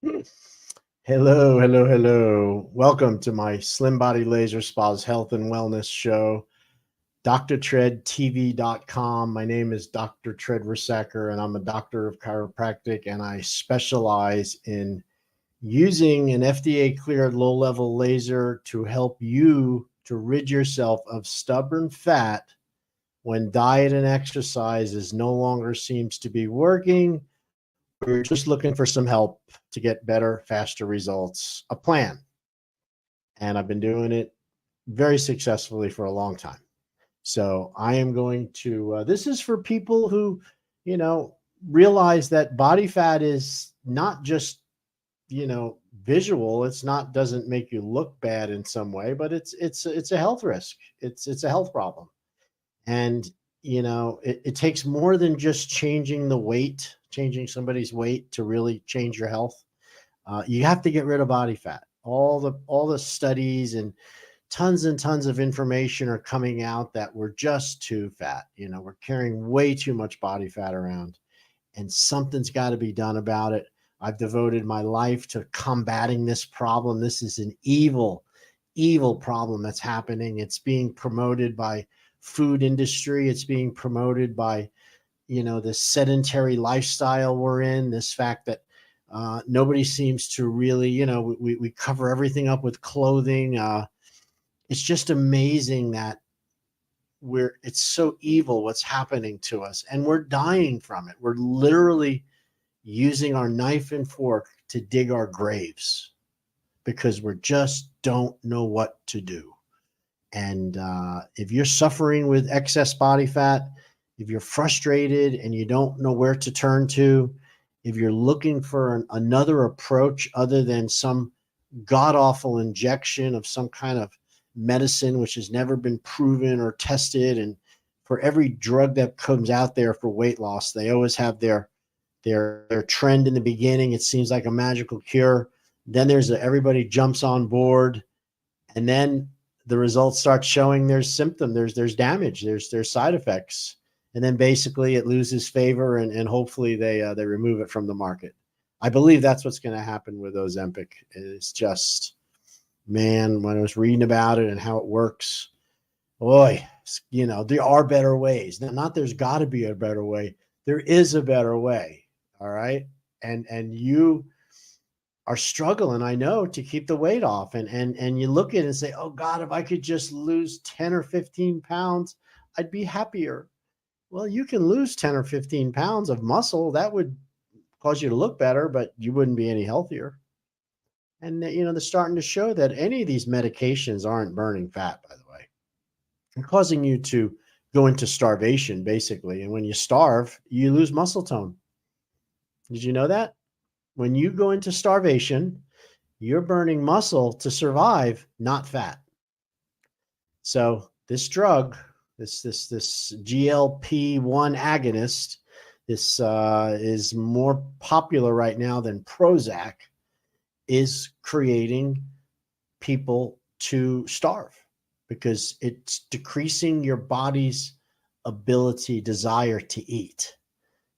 Hello, hello, hello. Welcome to my Slim Body Laser Spa's health and wellness show, DRTREDTV.com. My name is Dr. Tread Resacker, and I'm a doctor of chiropractic, and I specialize in using an FDA-cleared low-level laser to help you to rid yourself of stubborn fat when diet and exercise is no longer seems to be working, or you're just looking for some help to get better, faster results, a plan. And I've been doing it very successfully for a long time. So I am going to, this is for people who, you know, realize that body fat is not just, visual. It's not, doesn't make you look bad in some way, but it's a health risk. It's a health problem. And, it takes more than just changing the weight, changing somebody's weight to really change your health. You have to get rid of body fat. All the studies and tons of information are coming out that we're just too fat. We're carrying way too much body fat around, and something's got to be done about it. I've devoted my life to combating this problem. This is an evil, evil problem that's happening. It's being promoted by food industry. It's being promoted by, this sedentary lifestyle we're in, this fact that nobody seems to really, we cover everything up with clothing. It's just amazing that it's so evil what's happening to us, and we're dying from it. We're literally using our knife and fork to dig our graves because we just don't know what to do. And if you're suffering with excess body fat, if you're frustrated and you don't know where to turn to, if you're looking for another approach other than some god-awful injection of some kind of medicine which has never been proven or tested, and for every drug that comes out there for weight loss, they always have their trend in the beginning. It seems like a magical cure. Then everybody jumps on board, and then the results start showing there's symptoms, there's damage, there's side effects, and then basically it loses favor, and hopefully they remove it from the market. I believe that's what's going to happen with Ozempic. It's just, man, when I was reading about it and how it works, boy, there are better ways. Not there's got to be a better way. There is a better way. All right. And you are struggling, I know, to keep the weight off. And you look at it and say, oh God, if I could just lose 10 or 15 pounds, I'd be happier. Well, you can lose 10 or 15 pounds of muscle. That would cause you to look better, but you wouldn't be any healthier. And, they're starting to show that any of these medications aren't burning fat, by the way. They're causing you to go into starvation, basically. And when you starve, you lose muscle tone. Did you know that? When you go into starvation, you're burning muscle to survive, not fat. So this drug, this GLP-1 agonist, this is more popular right now than Prozac, is creating people to starve because it's decreasing your body's desire to eat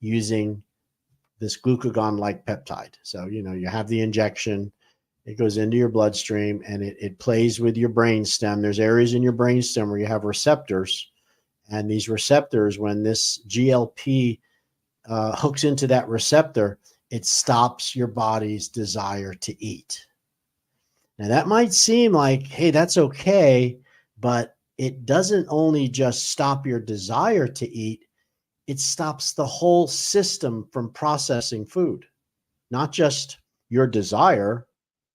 using this glucagon-like peptide. So, you have the injection, it goes into your bloodstream, and it plays with your brainstem. There's areas in your brainstem where you have receptors, and these receptors, when this GLP hooks into that receptor, it stops your body's desire to eat. Now, that might seem like, hey, that's okay, but it doesn't only just stop your desire to eat, it stops the whole system from processing food, not just your desire.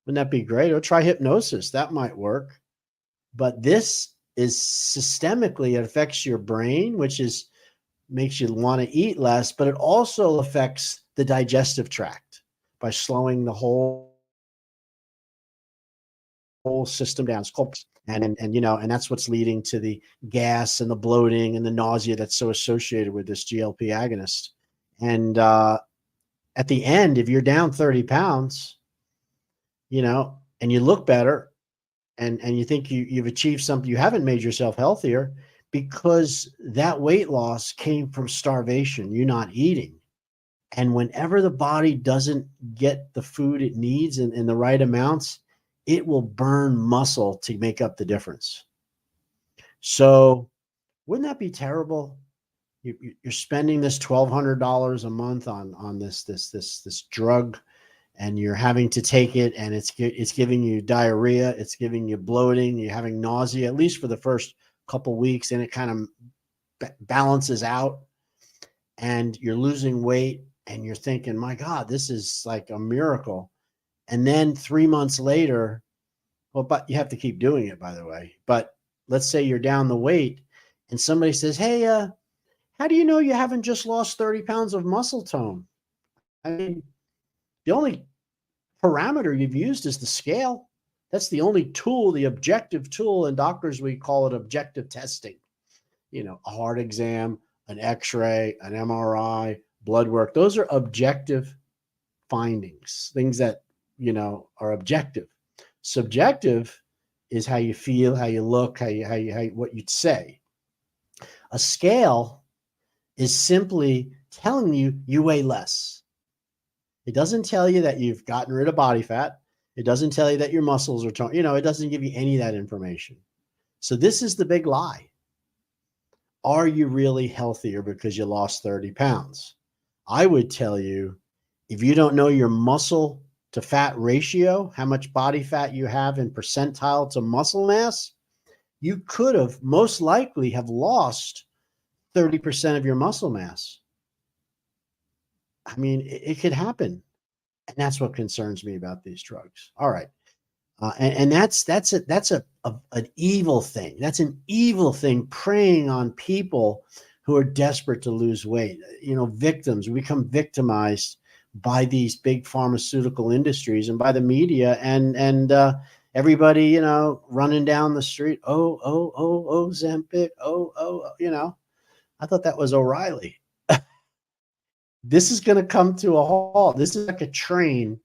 Wouldn't that be great? Or try hypnosis. That might work. But this is systemically, it affects your brain, which makes you want to eat less, but it also affects the digestive tract by slowing the whole system down. It's called, and that's what's leading to the gas and the bloating and the nausea that's so associated with this GLP agonist. And at the end, if you're down 30 pounds, and you look better, and you think you've achieved something, you haven't made yourself healthier, because that weight loss came from starvation, you not eating. And whenever the body doesn't get the food it needs in the right amounts, it will burn muscle to make up the difference. So wouldn't that be terrible? You're spending this $1,200 a month on this drug, and you're having to take it, and it's giving you diarrhea, it's giving you bloating, you're having nausea, at least for the first couple weeks, and it kind of balances out, and you're losing weight, and you're thinking, my God, this is like a miracle. And then 3 months later, well, but you have to keep doing it, by the way. But let's say you're down the weight, and somebody says, hey, how do you know you haven't just lost 30 pounds of muscle tone? I mean, the only parameter you've used is the scale. That's the only tool, the objective tool. In doctors, we call it objective testing. You know, a heart exam, an x-ray, an MRI, blood work. Those are objective findings, things that, you know, are objective. Subjective is how you feel, how you look, how what you'd say. A scale is simply telling you you weigh less. It doesn't tell you that you've gotten rid of body fat. It doesn't tell you that your muscles are toned. You know, it doesn't give you any of that information. So this is the big lie. Are you really healthier because you lost 30 pounds? I would tell you, if you don't know your muscle to fat ratio, how much body fat you have in percentile to muscle mass, you could have most likely have lost 30% of your muscle mass. I mean, it could happen. And that's what concerns me about these drugs. All right. And that's an evil thing. That's an evil thing, preying on people who are desperate to lose weight. You know, victims. We become victimized by these big pharmaceutical industries and by the media, and everybody, you know, running down the street. Oh, Ozempic. You know, I thought that was O'Reilly. This is going to come to a halt. This is like a train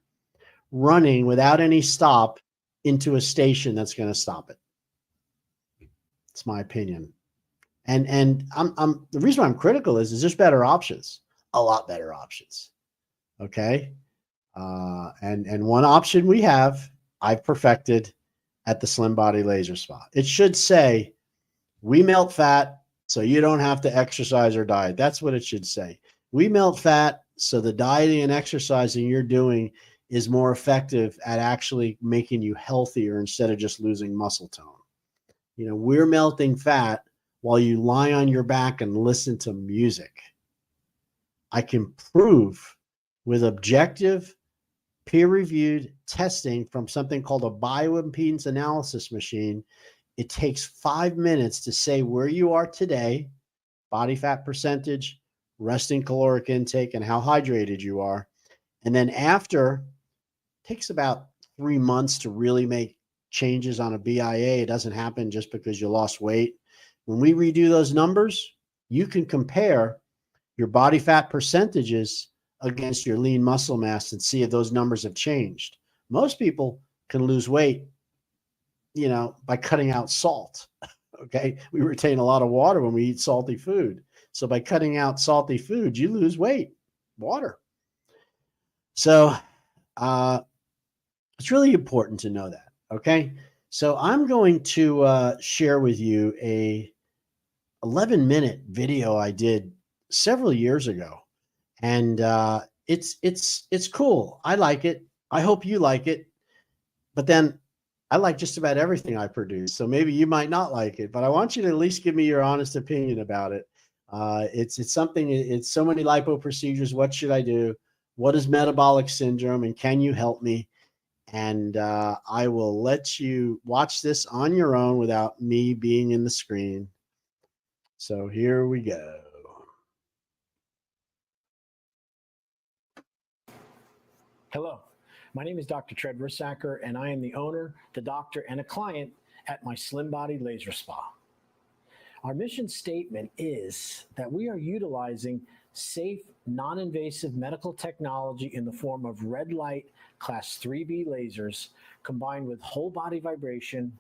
running without any stop into a station that's going to stop it. It's my opinion. And I'm the reason why I'm critical is there's better options, a lot better options. Okay. And one option we have, I've perfected at the Slim Body Laser Spa. It should say, we melt fat so you don't have to exercise or diet. That's what it should say. We melt fat so the dieting and exercising you're doing is more effective at actually making you healthier instead of just losing muscle tone. You know, we're melting fat while you lie on your back and listen to music. I can prove with objective, peer-reviewed testing from something called a bioimpedance analysis machine. It takes 5 minutes to say where you are today, body fat percentage, resting caloric intake, and how hydrated you are. And then after, it takes about 3 months to really make changes on a BIA. It doesn't happen just because you lost weight. When we redo those numbers, you can compare your body fat percentages against your lean muscle mass and see if those numbers have changed. Most people can lose weight, you know, by cutting out salt. Okay. We retain a lot of water when we eat salty food. So by cutting out salty food, you lose weight, water. So it's really important to know that. Okay. So I'm going to share with you a 11-minute video I did several years ago. And it's cool. I like it. I hope you like it. But then I like just about everything I produce. So maybe you might not like it, but I want you to at least give me your honest opinion about it. It's something, it's so many lipo procedures. What should I do? What is metabolic syndrome? And can you help me? And I will let you watch this on your own without me being in the screen. So here we go. Hello, my name is Dr. Tred Rissacker, and I am the owner, the doctor, and a client at my Slim Body Laser Spa. Our mission statement is that we are utilizing safe, non-invasive medical technology in the form of red light class 3B lasers combined with whole body vibration,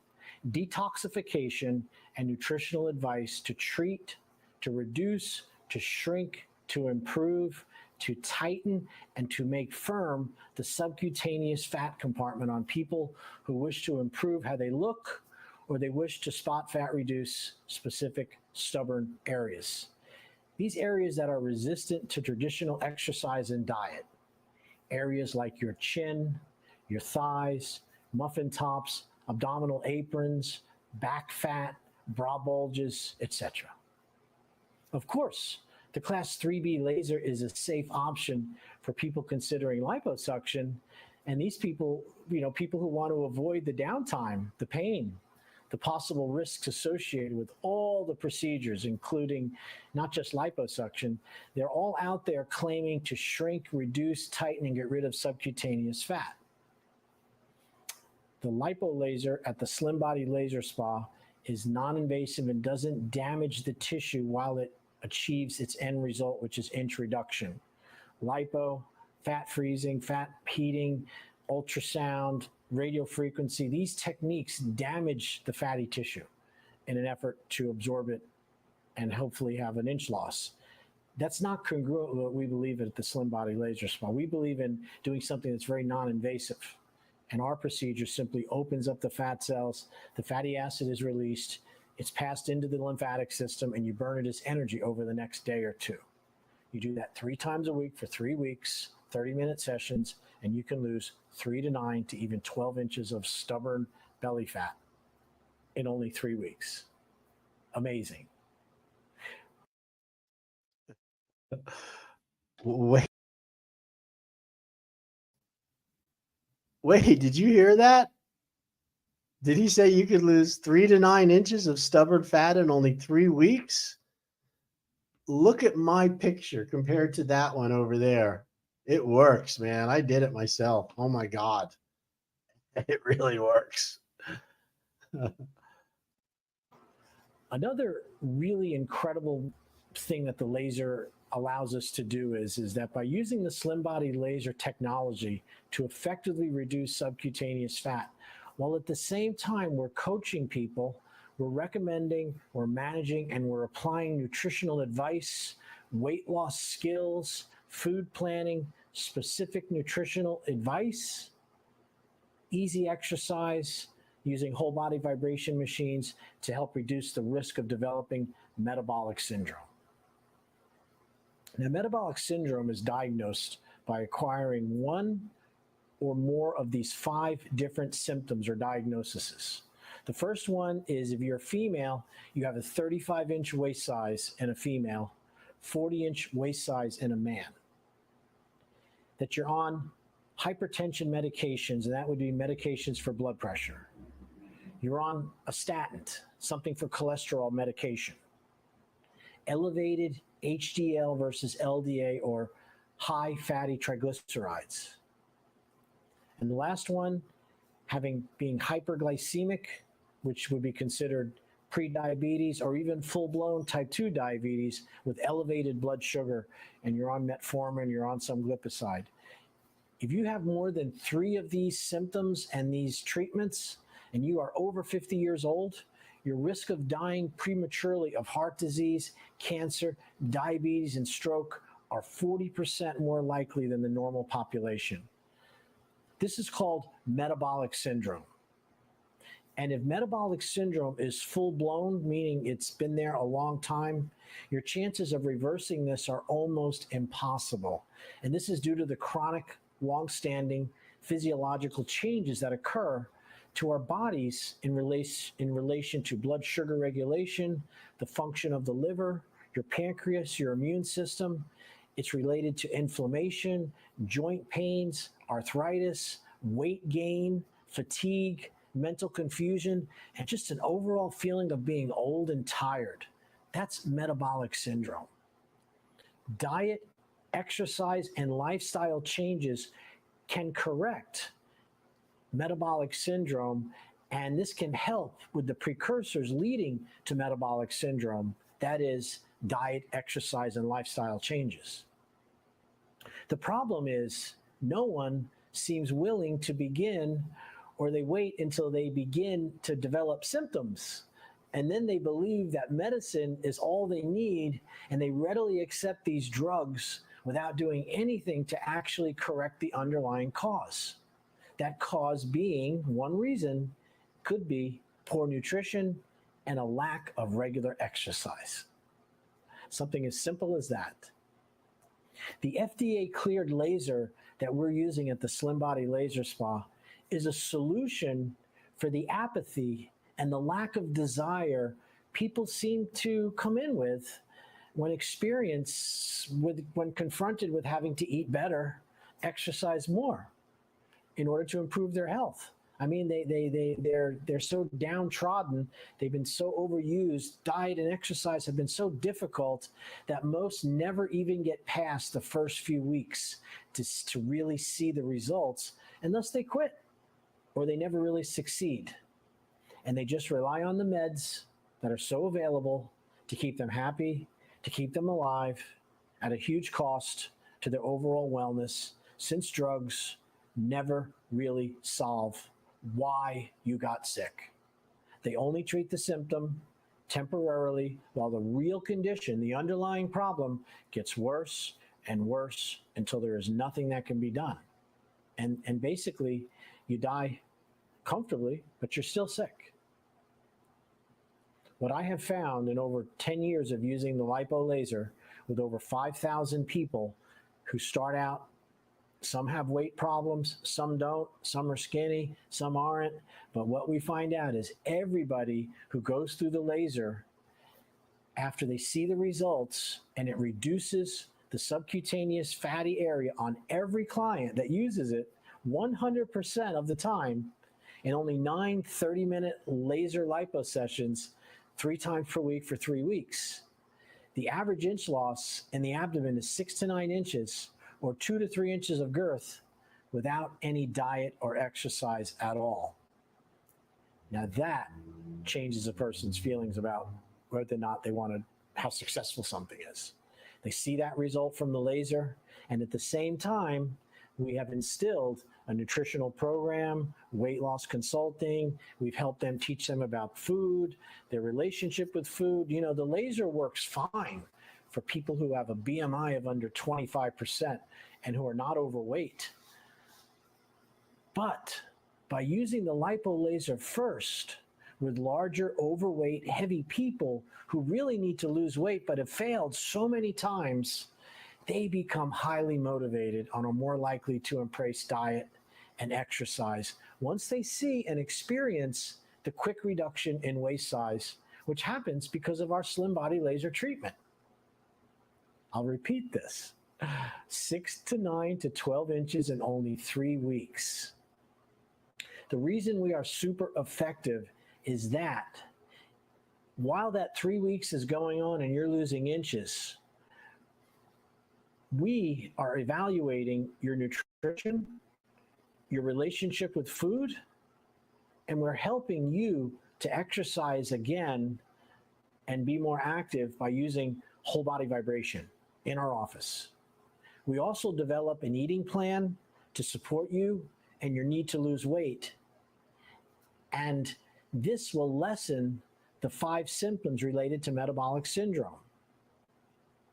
detoxification, and nutritional advice to treat, to reduce, to shrink, to improve, to tighten and to make firm the subcutaneous fat compartment on people who wish to improve how they look or they wish to spot fat reduce specific stubborn areas. These areas that are resistant to traditional exercise and diet, areas like your chin, your thighs, muffin tops, abdominal aprons, back fat, bra bulges, etc. Of course, the Class 3B laser is a safe option for people considering liposuction, and these people, people who want to avoid the downtime, the pain, the possible risks associated with all the procedures, including not just liposuction, they're all out there claiming to shrink, reduce, tighten, and get rid of subcutaneous fat. The lipo laser at the Slim Body Laser Spa is non-invasive and doesn't damage the tissue while it achieves its end result, which is inch reduction. Lipo, fat freezing, fat heating, ultrasound, radio frequency, these techniques damage the fatty tissue in an effort to absorb it and hopefully have an inch loss. That's not congruent with what we believe at the Slim Body Laser Spa. We believe in doing something that's very non-invasive. And our procedure simply opens up the fat cells, the fatty acid is released, it's passed into the lymphatic system, and you burn it as energy over the next day or two. You do that 3 times a week for 3 weeks, 30-minute sessions, and you can lose 3 to 9 to even 12 inches of stubborn belly fat in only 3 weeks. Amazing. Wait, did you hear that? Did he say you could lose 3 to 9 inches of stubborn fat in only 3 weeks? Look at my picture compared to that one over there. It works, man. I did it myself. Oh my God. It really works. Another really incredible thing that the laser allows us to do is that by using the Slim Body Laser technology to effectively reduce subcutaneous fat, while at the same time we're coaching people, we're recommending, we're managing, and we're applying nutritional advice, weight loss skills, food planning, specific nutritional advice, easy exercise, using whole body vibration machines to help reduce the risk of developing metabolic syndrome. Now, metabolic syndrome is diagnosed by acquiring one or more of these 5 different symptoms or diagnoses. The first one is if you're a female, you have a 35-inch waist size in a female, 40-inch waist size in a man. That you're on hypertension medications, and that would be medications for blood pressure. You're on a statin, something for cholesterol medication. Elevated HDL versus LDA, or high fatty triglycerides. And the last one, being hyperglycemic, which would be considered prediabetes or even full-blown type 2 diabetes with elevated blood sugar, and you're on metformin, you're on some glipizide. If you have more than 3 of these symptoms and these treatments, and you are over 50 years old, your risk of dying prematurely of heart disease, cancer, diabetes, and stroke are 40% more likely than the normal population. This is called metabolic syndrome. And if metabolic syndrome is full-blown, meaning it's been there a long time, your chances of reversing this are almost impossible. And this is due to the chronic, long-standing physiological changes that occur to our bodies in relation to blood sugar regulation, the function of the liver, your pancreas, your immune system. It's related to inflammation, joint pains, arthritis, weight gain, fatigue, mental confusion, and just an overall feeling of being old and tired. That's metabolic syndrome. Diet, exercise, and lifestyle changes can correct metabolic syndrome, and this can help with the precursors leading to metabolic syndrome, that is, diet, exercise, and lifestyle changes. The problem is no one seems willing to begin, or they wait until they begin to develop symptoms, and then they believe that medicine is all they need, and they readily accept these drugs without doing anything to actually correct the underlying cause. That cause being, one reason could be poor nutrition and a lack of regular exercise. Something as simple as that. The FDA cleared laser that we're using at the Slim Body Laser Spa is a solution for the apathy and the lack of desire people seem to come in with when confronted with having to eat better, exercise more in order to improve their health. I mean, they're so downtrodden. They've been so overused. Diet and exercise have been so difficult that most never even get past the first few weeks to really see the results, and thus they quit or they never really succeed. And they just rely on the meds that are so available to keep them happy, to keep them alive at a huge cost to their overall wellness, since drugs never really solve why you got sick. They only treat the symptom temporarily while the real condition, the underlying problem, gets worse and worse until there is nothing that can be done. And basically, you die comfortably, but you're still sick. What I have found in over 10 years of using the lipo laser with over 5,000 people who start out, some have weight problems, some don't, some are skinny, some aren't. But what we find out is everybody who goes through the laser, after they see the results and it reduces the subcutaneous fatty area on every client that uses it 100% of the time in only 9 30-minute laser lipo sessions 3 times per week for 3 weeks. The average inch loss in the abdomen is 6 to 9 inches, or 2 to 3 inches of girth, without any diet or exercise at all. Now that changes a person's feelings about whether or not they want to, how successful something is. They see that result from the laser, and at the same time, we have instilled a nutritional program, weight loss consulting. We've helped them, teach them about food, their relationship with food. You know, the laser works fine for people who have a BMI of under 25% and who are not overweight. But by using the lipo laser first with larger, overweight, heavy people who really need to lose weight but have failed so many times, they become highly motivated and are more likely to embrace diet and exercise once they see and experience the quick reduction in waist size, which happens because of our Slim Body Laser treatment. I'll repeat this: 6 to 9 to 12 inches in only 3 weeks. The reason we are super effective is that while that 3 weeks is going on and you're losing inches, we are evaluating your nutrition, your relationship with food, and we're helping you to exercise again and be more active by using whole body vibration in our office. We also develop an eating plan to support you and your need to lose weight. And this will lessen the 5 symptoms related to metabolic syndrome.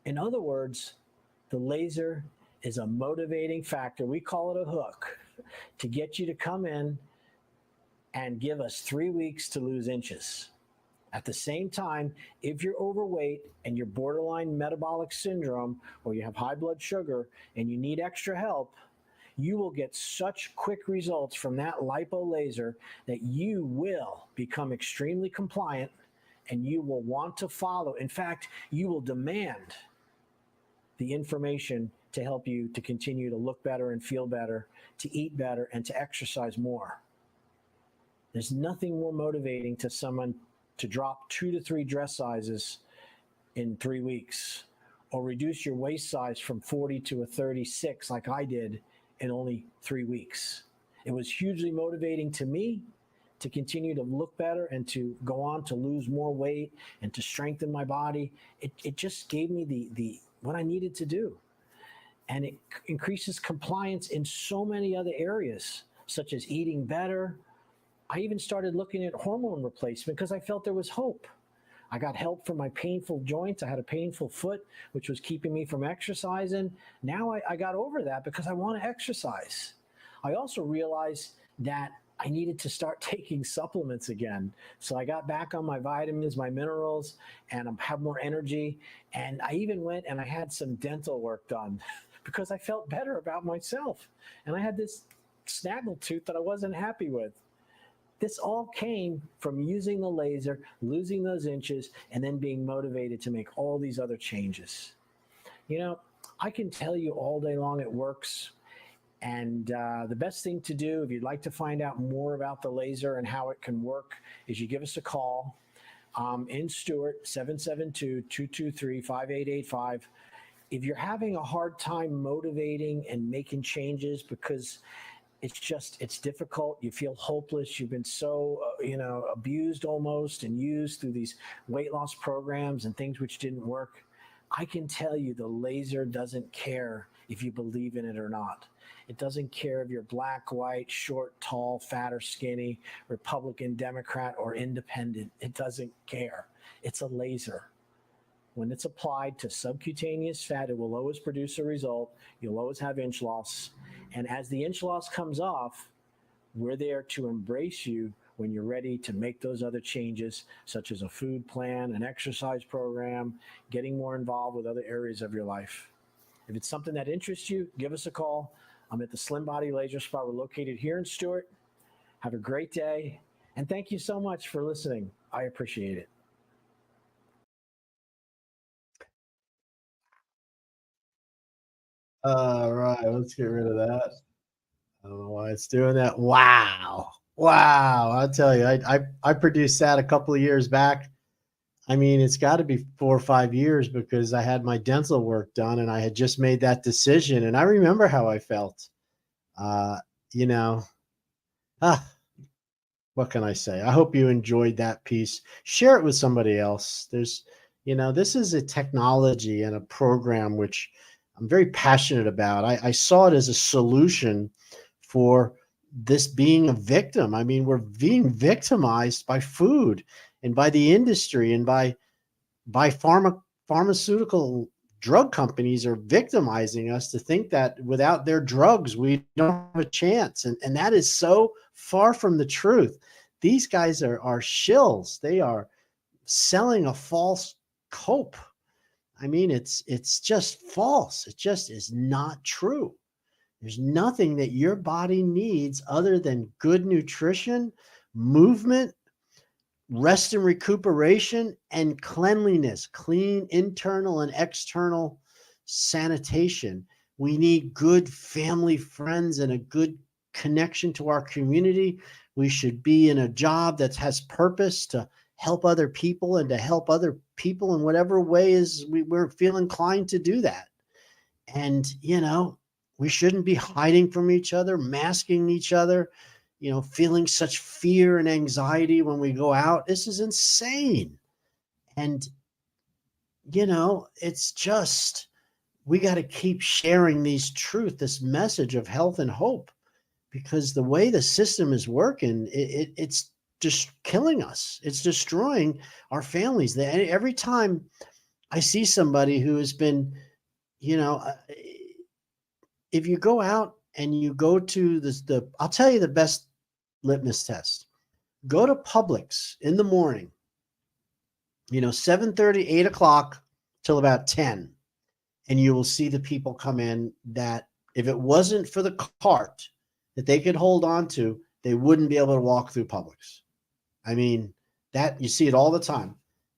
In other words, the laser is a motivating factor. We call it a hook to get you to come in and give us 3 weeks to lose inches. At the same time, if you're overweight and you're borderline metabolic syndrome, or you have high blood sugar and you need extra help, you will get such quick results from that lipo laser that you will become extremely compliant and you will want to follow. In fact, you will demand the information to help you to continue to look better and feel better, to eat better, and to exercise more. There's nothing more motivating to someone to drop 2 to 3 dress sizes in 3 weeks, or reduce your waist size from 40 to a 36 like I did in only 3 weeks. It was hugely motivating to me to continue to look better and to go on to lose more weight and to strengthen my body. It just gave me the what I needed to do. And it increases compliance in so many other areas, such as eating better. I even started looking at hormone replacement because I felt there was hope. I got help from my painful joints. I had a painful foot, which was keeping me from exercising. Now I got over that because I want to exercise. I also realized that I needed to start taking supplements again. So I got back on my vitamins, my minerals, and I have more energy. And I even went and I had some dental work done because I felt better about myself. And I had this snaggle tooth that I wasn't happy with. This all came from using the laser, losing those inches, and then being motivated to make all these other changes. You know, I can tell you all day long it works. And the best thing to do, if you'd like to find out more about the laser and how it can work, is you give us a call in Stewart, 772-223-5885. If you're having a hard time motivating and making changes because it's difficult, you feel hopeless, you've been so abused almost and used through these weight loss programs and things which didn't work, I can tell you the laser doesn't care if you believe in it or not. It doesn't care if you're black, white, short, tall, fat or skinny, Republican, Democrat, or independent. It doesn't care. It's a laser. When it's applied to subcutaneous fat, it will always produce a result. You'll always have inch loss. And as the inch loss comes off, we're there to embrace you when you're ready to make those other changes, such as a food plan, an exercise program, getting more involved with other areas of your life. If it's something that interests you, give us a call. I'm at the Slim Body Laser Spa. We're located here in Stewart. Have a great day. And thank you so much for listening. I appreciate it. All right, let's get rid of that. I don't know why it's doing that. Wow. Wow. I'll tell you, I produced that a couple of years back. I mean, it's got to be 4 or 5 years because I had my dental work done and I had just made that decision. And I remember how I felt. Uh, you know, ah, what can I say? I hope you enjoyed that piece. Share it with somebody else. This is a technology and a program which I'm very passionate about. I saw it as a solution for this being a victim. I mean, we're being victimized by food and by the industry and by pharmaceutical drug companies are victimizing us to think that without their drugs, we don't have a chance. And that is so far from the truth. These guys are shills. They are selling a false hope. I mean, it's just false. It just is not true. There's nothing that your body needs other than good nutrition, movement, rest and recuperation, and cleanliness, clean internal and external sanitation. We need good family, friends, and a good connection to our community. We should be in a job that has purpose to help other people and to help other people in whatever way is we're feel inclined to do that. And, we shouldn't be hiding from each other, masking each other, feeling such fear and anxiety when we go out. This is insane. And, it's just, we got to keep sharing this this message of health and hope, because the way the system is working, it's just killing us. It's destroying our families. Every time I see somebody who has been, if you go out and you go to I'll tell you the best litmus test. Go to Publix in the morning, 7:30, 8 o'clock till about 10. And you will see the people come in that if it wasn't for the cart that they could hold on to, they wouldn't be able to walk through Publix. I mean, that you see it all the time.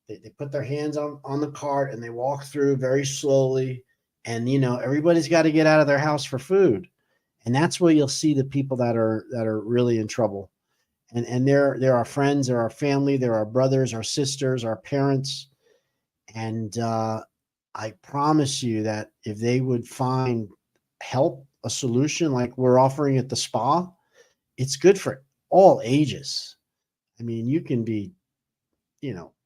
They put their hands on the cart and they walk through very slowly. And, everybody's got to get out of their house for food. And that's where you'll see the people that are really in trouble. And they're our friends, they're our family, they're our brothers, our sisters, our parents. And I promise you that if they would find help, a solution like we're offering at the spa, it's good for all ages. I mean, you can be,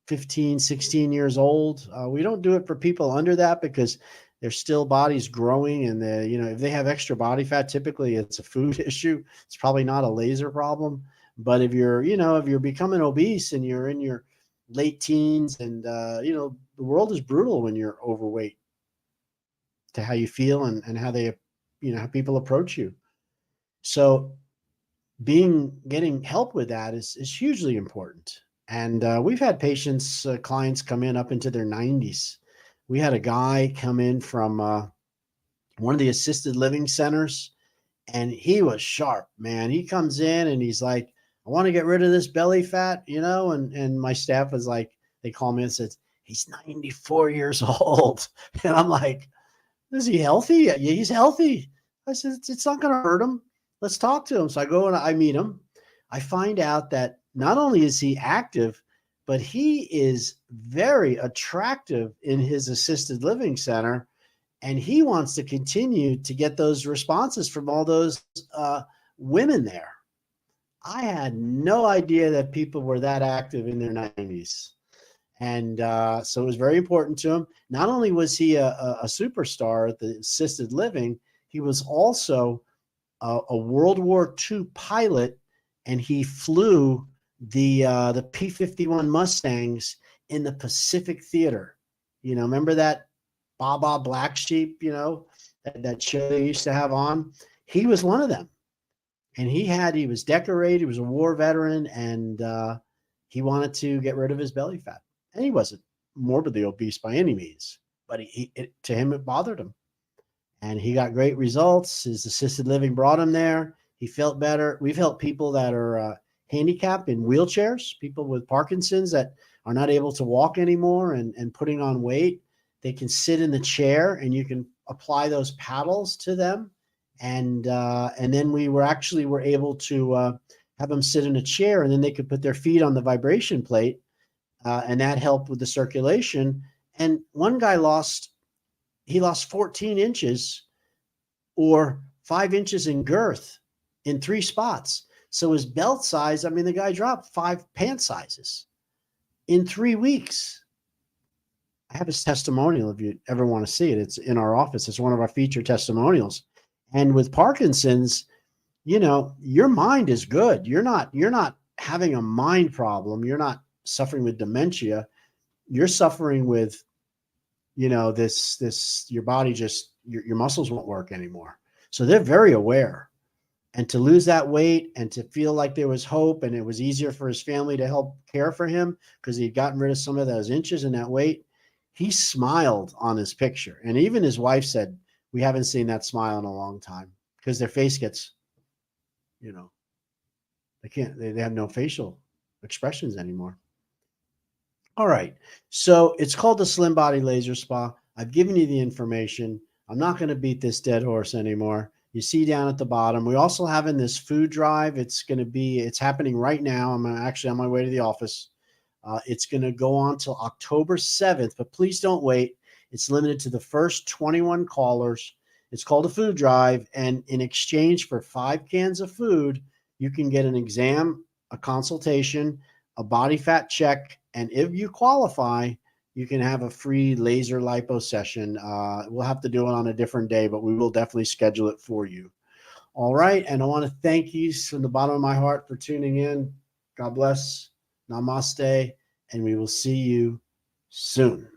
15, 16 years old. We don't do it for people under that because their still body's growing, and if they have extra body fat, typically it's a food issue. It's probably not a laser problem. But if you're becoming obese and you're in your late teens, and the world is brutal when you're overweight, to how you feel and how they, how people approach you. So getting help with that is hugely important. And we've had patients, clients come in up into their 90s. We had a guy come in from one of the assisted living centers, and he was sharp, man. He comes in and he's like, I want to get rid of this belly fat, and my staff was like, they call me and said, he's 94 years old. And I'm like, is he healthy? Yeah, he's healthy. I said, it's not going to hurt him. Let's talk to him. So I go and I meet him. I find out that not only is he active, but he is very attractive in his assisted living center. And he wants to continue to get those responses from all those women there. I had no idea that people were that active in their 90s. And so it was very important to him. Not only was he a superstar at the assisted living, he was also a World War II pilot, and he flew the P-51 Mustangs in the Pacific Theater. Remember that Baba Black Sheep, that show they used to have on? He was one of them. And he was decorated. He was a war veteran, and he wanted to get rid of his belly fat. And he wasn't morbidly obese by any means, but to him, it bothered him. And he got great results. His assisted living brought him there. He felt better. We've helped people that are handicapped in wheelchairs, people with Parkinson's that are not able to walk anymore and putting on weight. They can sit in the chair, and you can apply those paddles to them. And then we were able to have them sit in a chair, and then they could put their feet on the vibration plate, and that helped with the circulation. And one guy lost 14 inches or 5 inches in girth in 3 spots. So his belt size, the guy dropped 5 pant sizes in 3 weeks. I have his testimonial if you ever want to see it. It's in our office. It's one of our featured testimonials. And with Parkinson's, your mind is good. You're not having a mind problem. You're not suffering with dementia. You're suffering with, your body your muscles won't work anymore. So they're very aware. And to lose that weight and to feel like there was hope, and it was easier for his family to help care for him because he'd gotten rid of some of those inches and that weight, he smiled on his picture. And even his wife said, we haven't seen that smile in a long time, because their face gets, they have no facial expressions anymore. All right. So it's called the Slim Body Laser Spa. I've given you the information. I'm not going to beat this dead horse anymore. You see down at the bottom, we also have in this food drive. It's happening right now. I'm actually on my way to the office. It's going to go on till October 7th, but please don't wait. It's limited to the first 21 callers. It's called a food drive. And in exchange for 5 cans of food, you can get an exam, a consultation, a body fat check. And if you qualify, you can have a free laser lipo session. We'll have to do it on a different day, but we will definitely schedule it for you. All right. And I want to thank you from the bottom of my heart for tuning in. God bless. Namaste. And we will see you soon.